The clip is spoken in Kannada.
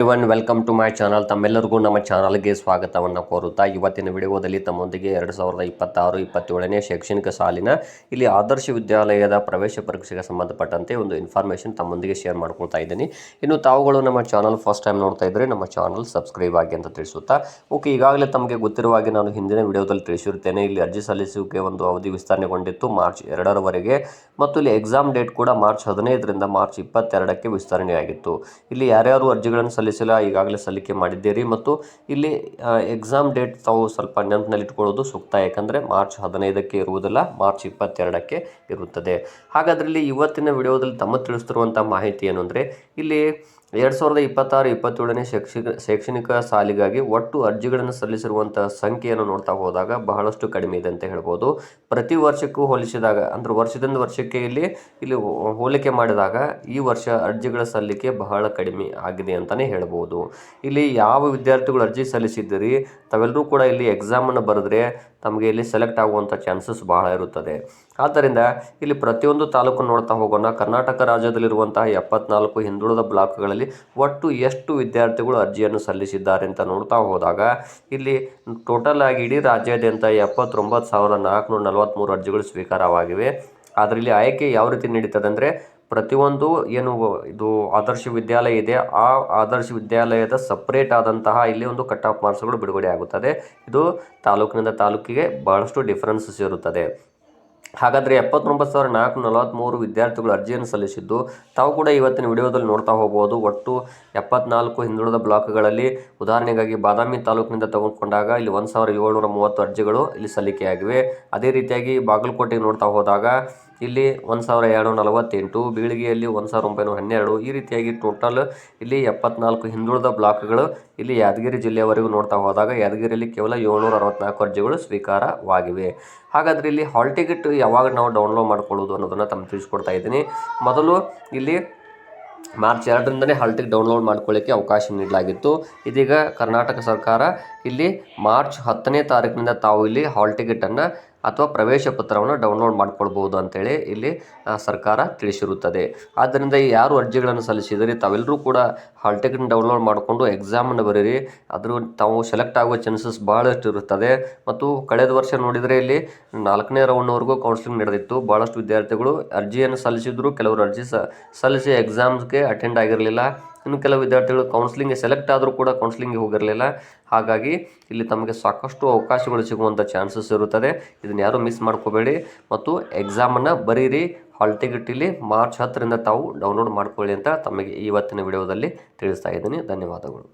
Everyone welcome to my channel. ತಮ್ಮೆಲ್ಲರಿಗೂ ನಮ್ಮ ಚಾನಲ್ಗೆ ಸ್ವಾಗತವನ್ನು ಕೋರುತ್ತಾ ಇವತ್ತಿನ ವಿಡಿಯೋದಲ್ಲಿ ತಮ್ಮೊಂದಿಗೆ 2026-27ನೇ ಶೈಕ್ಷಣಿಕ ಸಾಲಿನ ಇಲ್ಲಿ ಆದರ್ಶ ವಿದ್ಯಾಲಯದ ಪ್ರವೇಶ ಪರೀಕ್ಷೆಗೆ ಸಂಬಂಧಪಟ್ಟಂತೆ ಒಂದು ಇನ್ಫಾರ್ಮೇಷನ್ ತಮ್ಮೊಂದಿಗೆ ಶೇರ್ ಮಾಡ್ಕೊಳ್ತಾ ಇದ್ದೀನಿ. ಇನ್ನು ತಾವುಗಳು ನಮ್ಮ ಚಾನಲ್ ಫಸ್ಟ್ ಟೈಮ್ ನೋಡ್ತಾ ಇದ್ದರೆ ನಮ್ಮ ಚಾನಲ್ ಸಬ್ಸ್ಕ್ರೈಬ್ ಆಗಿ ಅಂತ ತಿಳಿಸುತ್ತಾ, ಓಕೆ, ಈಗಾಗಲೇ ತಮಗೆ ಗೊತ್ತಿರುವ ಹಾಗೆ ನಾನು ಹಿಂದಿನ ವಿಡಿಯೋದಲ್ಲಿ ತಿಳಿಸಿರುತ್ತೇನೆ. ಇಲ್ಲಿ ಅರ್ಜಿ ಸಲ್ಲಿಸುವಿಕೆ ಒಂದು ಅವಧಿ ವಿಸ್ತರಣೆಗೊಂಡಿತ್ತು ಮಾರ್ಚ್ 2ರವರೆಗೆ, ಮತ್ತು ಇಲ್ಲಿ ಎಕ್ಸಾಮ್ ಡೇಟ್ ಕೂಡ ಮಾರ್ಚ್ 15ರಿಂದ ಮಾರ್ಚ್ 22ಕ್ಕೆ ವಿಸ್ತರಣೆಯಾಗಿತ್ತು. ಇಲ್ಲಿ ಯಾರ್ಯಾರು ಅರ್ಜಿಗಳನ್ನು ಸಲ್ಲಿಸಿಲ್ಲ ಈಗಾಗಲೇ ಸಲ್ಲಿಕೆ ಮಾಡಿದ್ದೀರಿ, ಮತ್ತು ಇಲ್ಲಿ ಎಕ್ಸಾಮ್ ಡೇಟ್ ತಾವು ಸ್ವಲ್ಪ ನೆನಪಿನಲ್ಲಿ ಇಟ್ಕೊಳ್ಳೋದು ಸೂಕ್ತ. ಯಾಕಂದರೆ ಮಾರ್ಚ್ 15ಕ್ಕೆ ಇರುವುದಿಲ್ಲ, ಮಾರ್ಚ್ 22ಕ್ಕೆ ಇರುತ್ತದೆ. ಹಾಗಾದರೆ ಇಲ್ಲಿ ಇವತ್ತಿನ ವಿಡಿಯೋದಲ್ಲಿ ತಮ್ಮ ತಿಳಿಸ್ತಿರುವಂಥ ಮಾಹಿತಿ ಏನು ಅಂದರೆ, ಇಲ್ಲಿ 2026-27ನೇ ಶೈಕ್ಷಣಿಕ ಸಾಲಿಗಾಗಿ ಒಟ್ಟು ಅರ್ಜಿಗಳನ್ನು ಸಲ್ಲಿಸಿರುವಂಥ ಸಂಖ್ಯೆಯನ್ನು ನೋಡ್ತಾ ಹೋದಾಗ ಬಹಳಷ್ಟು ಕಡಿಮೆ ಇದೆ ಅಂತ ಹೇಳ್ಬೋದು. ಪ್ರತಿ ವರ್ಷಕ್ಕೂ ಹೋಲಿಸಿದಾಗ, ಅಂದರೆ ವರ್ಷದಿಂದ ವರ್ಷಕ್ಕೆ ಇಲ್ಲಿ ಹೋಲಿಕೆ ಮಾಡಿದಾಗ ಈ ವರ್ಷ ಅರ್ಜಿಗಳ ಸಲ್ಲಿಕೆ ಬಹಳ ಕಡಿಮೆ ಆಗಿದೆ ಅಂತಲೇ ಹೇಳ್ಬೋದು. ಇಲ್ಲಿ ಯಾವ ವಿದ್ಯಾರ್ಥಿಗಳು ಅರ್ಜಿ ಸಲ್ಲಿಸಿದ್ದೀರಿ ತಾವೆಲ್ಲರೂ ಕೂಡ ಇಲ್ಲಿ ಎಕ್ಸಾಮನ್ನು ಬರೆದ್ರೆ ತಮಗೆ ಇಲ್ಲಿ ಸೆಲೆಕ್ಟ್ ಆಗುವಂಥ ಚಾನ್ಸಸ್ ಬಹಳ ಇರುತ್ತದೆ. ಆದ್ದರಿಂದ ಇಲ್ಲಿ ಪ್ರತಿಯೊಂದು ತಾಲೂಕು ನೋಡ್ತಾ ಹೋಗೋಣ. ಕರ್ನಾಟಕ ರಾಜ್ಯದಲ್ಲಿರುವಂತಹ 74 ಹಿಂದುಳಿದ ಬ್ಲಾಕ್ಗಳಲ್ಲಿ ಒಟ್ಟು ಎಷ್ಟು ವಿದ್ಯಾರ್ಥಿಗಳು ಅರ್ಜಿಯನ್ನು ಸಲ್ಲಿಸಿದ್ದಾರೆ ಅಂತ ನೋಡ್ತಾ ಹೋದಾಗ ಇಲ್ಲಿ ಟೋಟಲ್ ಆಗಿ ಇಡೀ ರಾಜ್ಯಾದ್ಯಂತ 79,443 ಅರ್ಜಿಗಳು ಸ್ವೀಕಾರವಾಗಿವೆ. ಆದರೆ ಇಲ್ಲಿ ಆಯ್ಕೆ ಯಾವ ರೀತಿ ನಡೀತದೆ ಅಂದರೆ, ಪ್ರತಿಯೊಂದು ಏನು ಇದು ಆದರ್ಶ ವಿದ್ಯಾಲಯ ಇದೆ, ಆ ಆದರ್ಶ ವಿದ್ಯಾಲಯದ ಸಪ್ರೇಟ್ ಆದಂತಹ ಇಲ್ಲಿ ಒಂದು ಕಟ್ ಆಫ್ ಮಾರ್ಕ್ಸ್ಗಳು ಬಿಡುಗಡೆ ಆಗುತ್ತದೆ. ಇದು ತಾಲೂಕಿನಿಂದ ತಾಲೂಕಿಗೆ ಬಹಳಷ್ಟು ಡಿಫರೆನ್ಸಸ್ ಇರುತ್ತದೆ. ಹಾಗಾದರೆ 79,443 ವಿದ್ಯಾರ್ಥಿಗಳು ಅರ್ಜಿಯನ್ನು ಸಲ್ಲಿಸಿದ್ದು ತಾವು ಕೂಡ ಇವತ್ತಿನ ವಿಡಿಯೋದಲ್ಲಿ ನೋಡ್ತಾ ಹೋಗ್ಬೋದು. ಒಟ್ಟು 74 ಹಿಂದುಳಿದ ಬ್ಲಾಕ್ಗಳಲ್ಲಿ, ಉದಾಹರಣೆಗಾಗಿ ಬಾದಾಮಿ ತಾಲೂಕಿನಿಂದ ತೆಗೆದುಕೊಂಡಾಗ ಇಲ್ಲಿ 1,730 ಅರ್ಜಿಗಳು ಇಲ್ಲಿ ಸಲ್ಲಿಕೆಯಾಗಿವೆ. ಅದೇ ರೀತಿಯಾಗಿ ಬಾಗಲಕೋಟೆಗೆ ನೋಡ್ತಾ ಹೋದಾಗ ಇಲ್ಲಿ 1,248, ಬೀಳಿಗೆಯಲ್ಲಿ 1,912, ಈ ರೀತಿಯಾಗಿ ಟೋಟಲ್ ಇಲ್ಲಿ 74 ಹಿಂದುಳಿದ ಬ್ಲಾಕ್ಗಳು ಇಲ್ಲಿ ಯಾದಗಿರಿ ಜಿಲ್ಲೆಯವರೆಗೂ ನೋಡ್ತಾ ಹೋದಾಗ ಯಾದಗಿರಿಯಲ್ಲಿ ಕೇವಲ 764 ಅರ್ಜಿಗಳು ಸ್ವೀಕಾರವಾಗಿವೆ. ಹಾಗಾದರೆ ಇಲ್ಲಿ ಹಾಲ್ ಟಿಕೆಟ್ ಯಾವಾಗ ನಾವು ಡೌನ್ಲೋಡ್ ಮಾಡ್ಕೊಳ್ಳೋದು ಅನ್ನೋದನ್ನು ತಮ್ಮ ತಿಳಿಸ್ಕೊಡ್ತಾ ಇದ್ದೀನಿ. ಮೊದಲು ಇಲ್ಲಿ ಮಾರ್ಚ್ 2ರಿಂದನೇ ಹಾಲ್ ಟಿಕೆಟ್ ಡೌನ್ಲೋಡ್ ಮಾಡ್ಕೊಳ್ಳಿಕ್ಕೆ ಅವಕಾಶ ನೀಡಲಾಗಿತ್ತು. ಇದೀಗ ಕರ್ನಾಟಕ ಸರ್ಕಾರ ಇಲ್ಲಿ ಮಾರ್ಚ್ 10ನೇ ತಾರೀಕಿನಿಂದ ತಾವು ಇಲ್ಲಿ ಹಾಲ್ ಟಿಕೆಟನ್ನು ಅಥವಾ ಪ್ರವೇಶ ಪತ್ರವನ್ನು ಡೌನ್ಲೋಡ್ ಮಾಡ್ಕೊಳ್ಬೋದು ಅಂತೇಳಿ ಇಲ್ಲಿ ಸರ್ಕಾರ ತಿಳಿಸಿರುತ್ತದೆ. ಆದ್ದರಿಂದ ಯಾರು ಅರ್ಜಿಗಳನ್ನು ಸಲ್ಲಿಸಿದರೆ ತಾವೆಲ್ಲರೂ ಕೂಡ ಹಾಲ್ ಟಿಕೆಟ್ ಡೌನ್ಲೋಡ್ ಮಾಡಿಕೊಂಡು ಎಕ್ಸಾಮನ್ನು ಬರೀರಿ. ಆದರೂ ತಾವು ಸೆಲೆಕ್ಟ್ ಆಗುವ ಚಾನ್ಸಸ್ ಭಾಳಷ್ಟು ಇರುತ್ತದೆ. ಮತ್ತು ಕಳೆದ ವರ್ಷ ನೋಡಿದರೆ ಇಲ್ಲಿ 4ನೇ ರೌಂಡ್ವರೆಗೂ ಕೌನ್ಸಿಲಿಂಗ್ ನಡೆದಿತ್ತು. ಭಾಳಷ್ಟು ವಿದ್ಯಾರ್ಥಿಗಳು ಅರ್ಜಿಯನ್ನು ಸಲ್ಲಿಸಿದ್ರು, ಕೆಲವರು ಅರ್ಜಿ ಸಲ್ಲಿಸಿ ಎಕ್ಸಾಮ್ಸ್ಗೆ ಅಟೆಂಡ್ ಆಗಿರಲಿಲ್ಲ. ಇನ್ನು ಕೆಲವು ವಿದ್ಯಾರ್ಥಿಗಳು ಕೌನ್ಸಿಲಿಂಗ್ಗೆ ಸೆಲೆಕ್ಟ್ ಆದರೂ ಕೂಡ ಕೌನ್ಸಿಲಿಂಗ್ಗೆ ಹೋಗಿರಲಿಲ್ಲ. ಹಾಗಾಗಿ ಇಲ್ಲಿ ತಮಗೆ ಸಾಕಷ್ಟು ಅವಕಾಶಗಳು ಸಿಗುವಂಥ ಚಾನ್ಸಸ್ ಇರುತ್ತದೆ. ಇದನ್ನು ಯಾರೂ ಮಿಸ್ ಮಾಡ್ಕೋಬೇಡಿ ಮತ್ತು ಎಕ್ಸಾಮನ್ನು ಬರೀರಿ. ಹಾಲ್ ಟಿಕೆಟ್ ಇಲ್ಲಿ ಮಾರ್ಚ್ 10ರಿಂದ ತಾವು ಡೌನ್ಲೋಡ್ ಮಾಡ್ಕೊಳ್ಳಿ ಅಂತ ತಮಗೆ ಇವತ್ತಿನ ವಿಡಿಯೋದಲ್ಲಿ ತಿಳಿಸ್ತಾ ಇದ್ದೀನಿ. ಧನ್ಯವಾದಗಳು.